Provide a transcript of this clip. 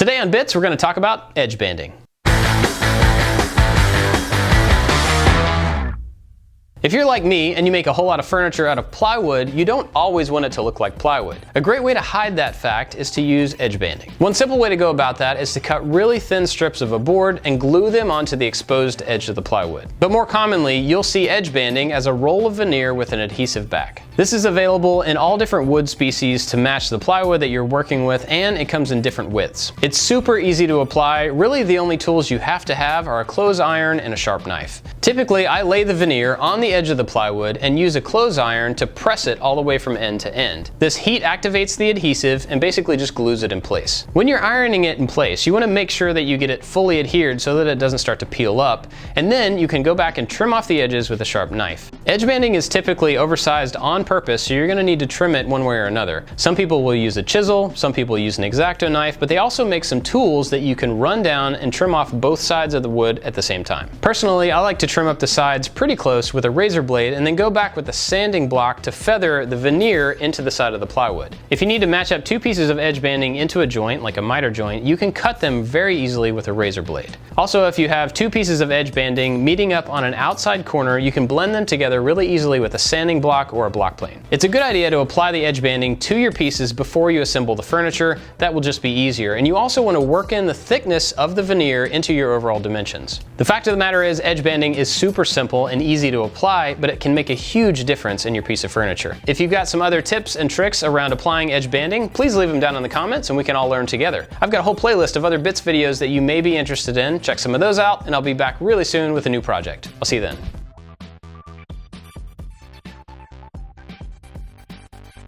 Today on Bits, we're going to talk about edge banding. If you're like me and you make a whole lot of furniture out of plywood, you don't always want it to look like plywood. A great way to hide that fact is to use edge banding. One simple way to go about that is to cut really thin strips of a board and glue them onto the exposed edge of the plywood. But more commonly, you'll see edge banding as a roll of veneer with an adhesive back. This is available in all different wood species to match the plywood that you're working with, and it comes in different widths. It's super easy to apply. Really, the only tools you have to have are a clothes iron and a sharp knife. Typically, I lay the veneer on the edge of the plywood and use a clothes iron to press it all the way from end to end. This heat activates the adhesive and basically just glues it in place. When you're ironing it in place, you want to make sure that you get it fully adhered so that it doesn't start to peel up, and then you can go back and trim off the edges with a sharp knife. Edge banding is typically oversized on purpose, so you're going to need to trim it one way or another. Some people will use a chisel, some people use an X-Acto knife, but they also make some tools that you can run down and trim off both sides of the wood at the same time. Personally, I like to trim up the sides pretty close with a razor blade and then go back with a sanding block to feather the veneer into the side of the plywood. If you need to match up two pieces of edge banding into a joint, like a miter joint, you can cut them very easily with a razor blade. Also, if you have two pieces of edge banding meeting up on an outside corner, you can blend them together really easily with a sanding block or a block plane. It's a good idea to apply the edge banding to your pieces before you assemble the furniture. That will just be easier. And you also want to work in the thickness of the veneer into your overall dimensions. The fact of the matter is, edge banding is super simple and easy to apply, but it can make a huge difference in your piece of furniture. If you've got some other tips and tricks around applying edge banding, please leave them down in the comments and we can all learn together. I've got a whole playlist of other Bits videos that you may be interested in. Check some of those out, and I'll be back really soon with a new project. I'll see you then.